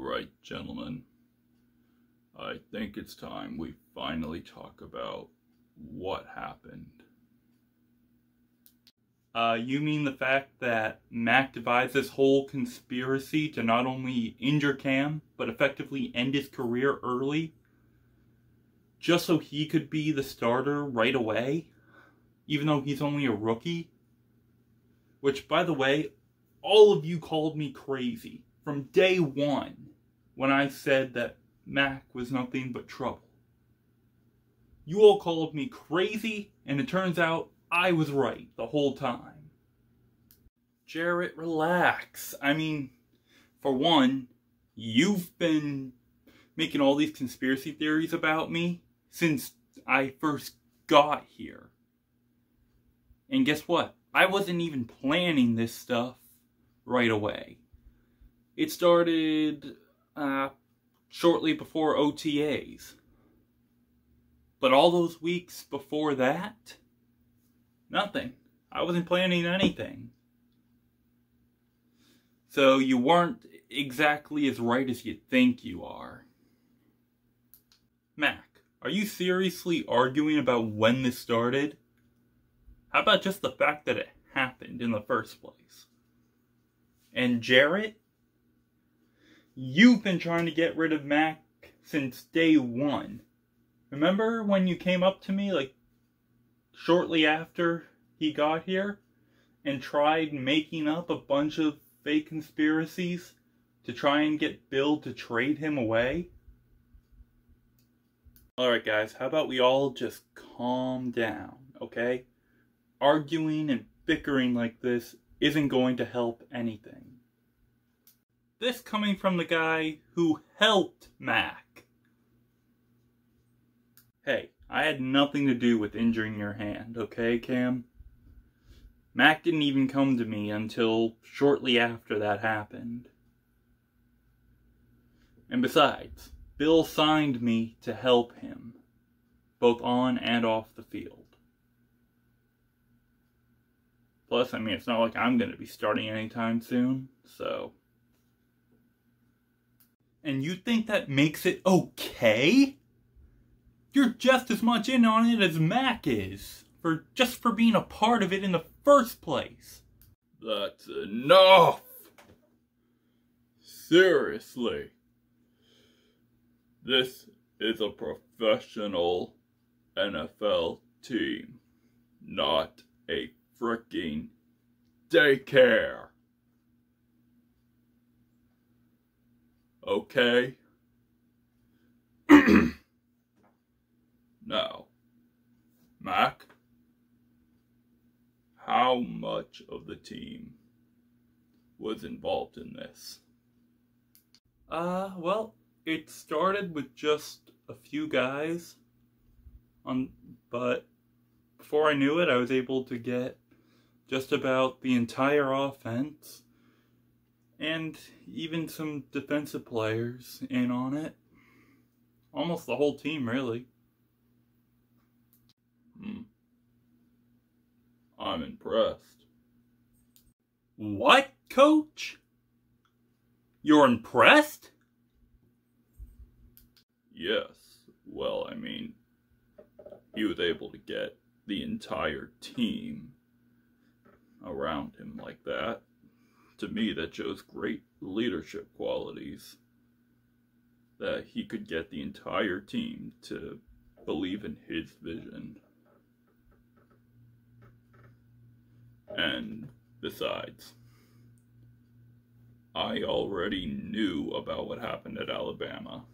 Alright, gentlemen. I think it's time we finally talk about what happened. You mean the fact that Mac devised this whole conspiracy to not only injure Cam, but effectively end his career early? Just so he could be the starter right away? Even though he's only a rookie? Which, by the way, all of you called me crazy from day one when I said that Mac was nothing but trouble. You all called me crazy, and it turns out I was right the whole time. Jarrett, relax. I mean, for one, you've been making all these conspiracy theories about me since I first got here. And guess what? I wasn't even planning this stuff right away. It started shortly before OTAs. But all those weeks before that, nothing. I wasn't planning anything. So you weren't exactly as right as you think you are. Mac, are you seriously arguing about when this started? How about just the fact that it happened in the first place? And Jarrett? You've been trying to get rid of Mac since day one. Remember when you came up to me like shortly after he got here and tried making up a bunch of fake conspiracies to try and get Bill to trade him away? Alright guys, how about we all just calm down, okay? Arguing and bickering like this isn't going to help anything. This coming from the guy who helped Mac. Hey, I had nothing to do with injuring your hand, okay, Cam? Mac didn't even come to me until shortly after that happened. And besides, Bill signed me to help him, both on and off the field. Plus, I mean, it's not like I'm going to be starting anytime soon, so... And you think that makes it okay? You're just as much in on it as Mac is, just for being a part of it in the first place. That's enough! Seriously. This is a professional NFL team, not a freaking daycare. Okay? Now, Mac, how much of the team was involved in this? Well, it started with just a few guys, but before I knew it, I was able to get just about the entire offense, and even some defensive players in on it. Almost the whole team, really. I'm impressed. What, Coach? You're impressed? Yes. Well, I mean, he was able to get the entire team around him like that. To me, that shows great leadership qualities. That he could get the entire team to believe in his vision. And besides, I already knew about what happened at Alabama.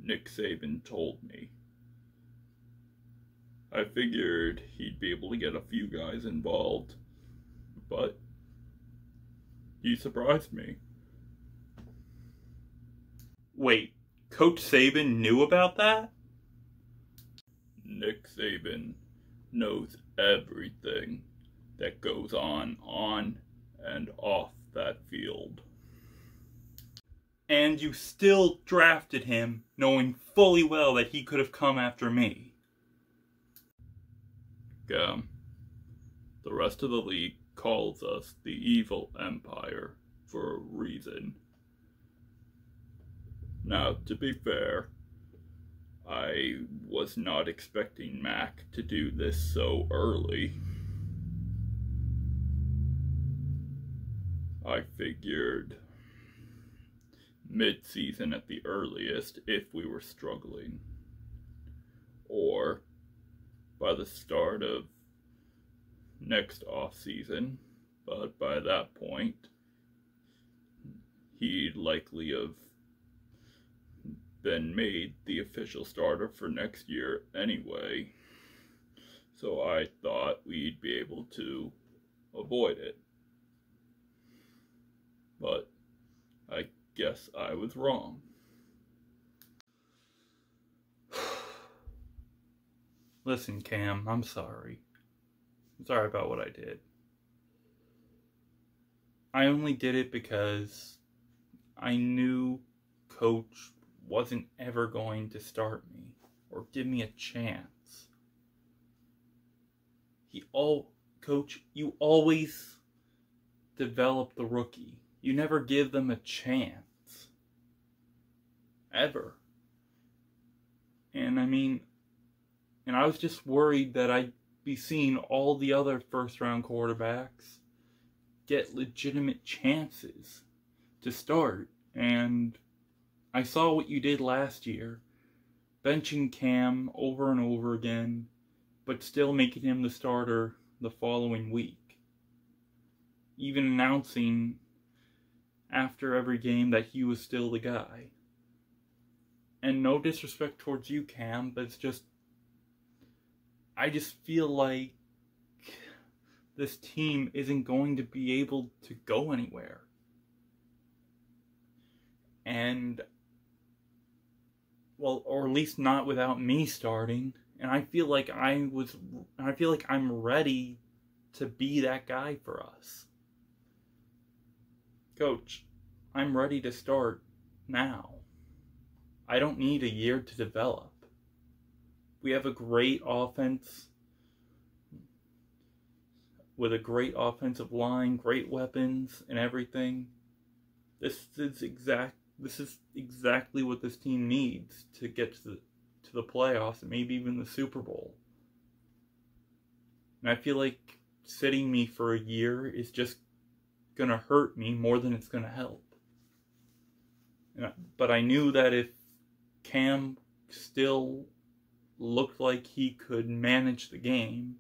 Nick Saban told me. I figured he'd be able to get a few guys involved, but he surprised me. Wait, Coach Saban knew about that? Nick Saban knows everything that goes on and off that field. And you still drafted him, knowing fully well that he could have come after me. The rest of the league calls us the Evil Empire for a reason. Now, to be fair, I was not expecting Mac to do this so early. I figured mid-season at the earliest if we were struggling, or by the start of next off-season, but by that point he'd likely have been made the official starter for next year anyway, so I thought we'd be able to avoid it. But I guess I was wrong. Listen, Cam, I'm sorry. I'm sorry about what I did. I only did it because I knew Coach wasn't ever going to start me or give me a chance. Coach, you always develop the rookie. You never give them a chance. Ever. And I was just worried that I'd be seeing all the other first-round quarterbacks get legitimate chances to start. And I saw what you did last year, benching Cam over and over again, but still making him the starter the following week. Even announcing after every game that he was still the guy. And no disrespect towards you, Cam, but it's just, I just feel like this team isn't going to be able to go anywhere. And, well, or at least not without me starting. And I feel like I'm ready to be that guy for us. Coach, I'm ready to start now. I don't need a year to develop. We have a great offense with a great offensive line, great weapons and everything. This is exactly what this team needs to get to the playoffs and maybe even the Super Bowl. And I feel like sitting me for a year is just gonna hurt me more than it's gonna help. But I knew that if Cam still looked like he could manage the game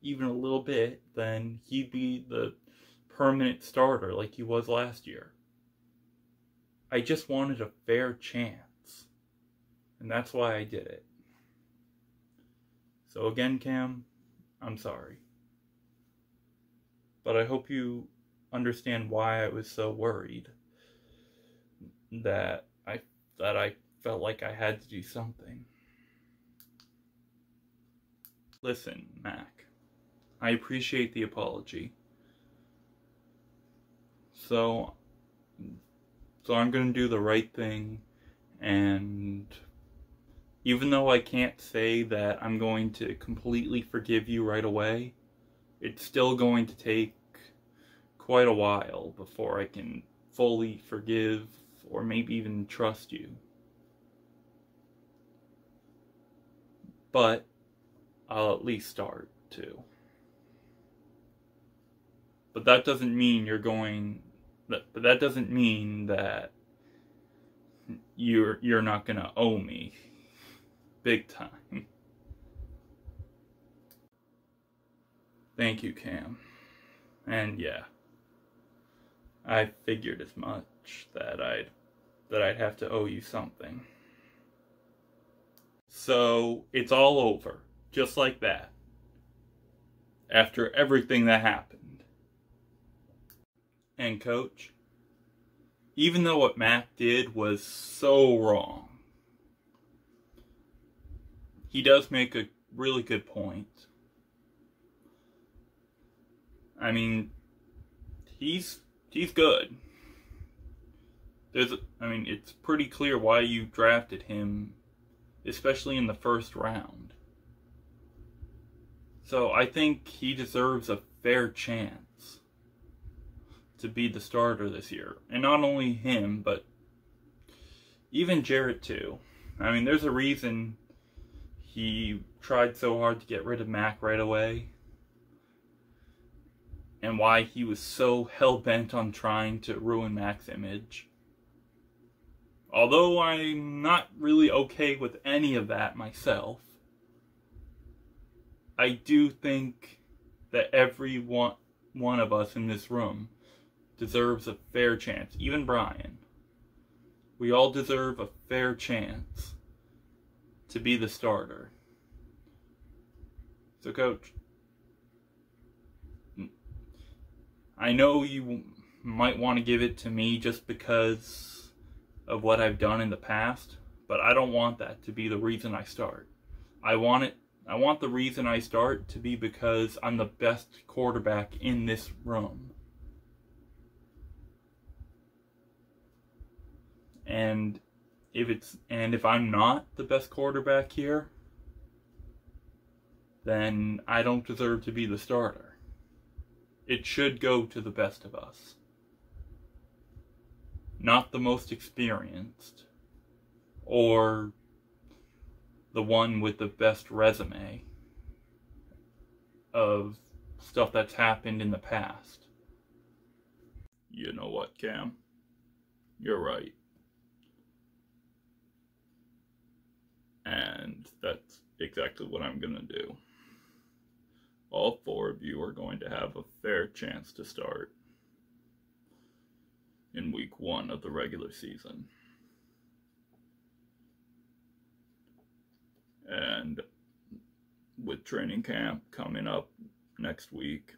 even a little bit, then he'd be the permanent starter like he was last year. I just wanted a fair chance, and that's why I did it. So again, Cam, I'm sorry. But I hope you understand why I was so worried that I felt like I had to do something. Listen, Mac, I appreciate the apology. So I'm going to do the right thing, and even though I can't say that I'm going to completely forgive you right away, it's still going to take quite a while before I can fully forgive or maybe even trust you. But I'll at least start to. But that doesn't mean that doesn't mean that you're not gonna owe me big time. Thank you, Cam. And yeah, I figured as much that I'd have to owe you something. So it's all over, just like that. After everything that happened. And Coach, even though what Mac did was so wrong, he does make a really good point. I mean, he's good. It's pretty clear why you drafted him, especially in the first round. So I think he deserves a fair chance to be the starter this year. And not only him, but Even Jarrett too. I mean, there's a reason he tried so hard to get rid of Mac right away. And why he was so hell-bent on trying to ruin Mac's image. Although I'm not really okay with any of that myself, I do think that every one of us in this room deserves a fair chance. Even Brian. We all deserve a fair chance to be the starter. So, Coach, I know you might want to give it to me just because of what I've done in the past, but I don't want that to be the reason I start. I want the reason I start to be because I'm the best quarterback in this room. And if I'm not the best quarterback here, then I don't deserve to be the starter. It should go to the best of us. Not the most experienced, or the one with the best resume of stuff that's happened in the past. You know what, Cam? You're right. And that's exactly what I'm gonna do. All 4 of you are going to have a fair chance to start in week 1 of the regular season. And with training camp coming up next week,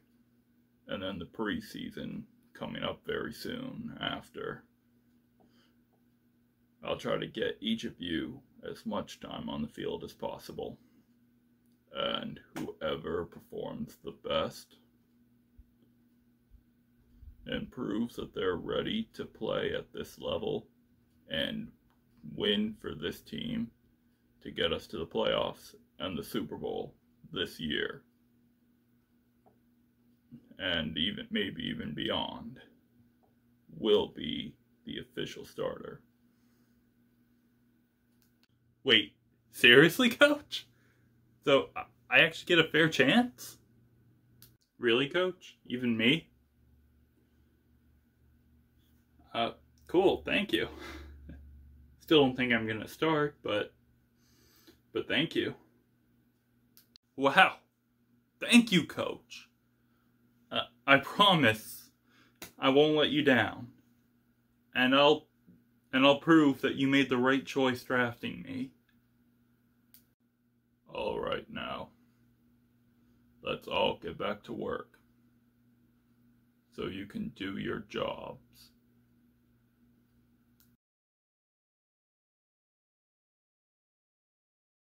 and then the preseason coming up very soon after, I'll try to get each of you as much time on the field as possible. And whoever performs the best and proves that they're ready to play at this level and win for this team to get us to the playoffs and the Super Bowl this year, and maybe even beyond, will be the official starter. Wait, seriously, Coach? So I actually get a fair chance? Really, Coach? Even me? Cool, thank you. Still don't think I'm gonna start, but thank you. Wow. Thank you, Coach. I promise I won't let you down. And I'll prove that you made the right choice drafting me. All right, now, let's all get back to work so you can do your jobs.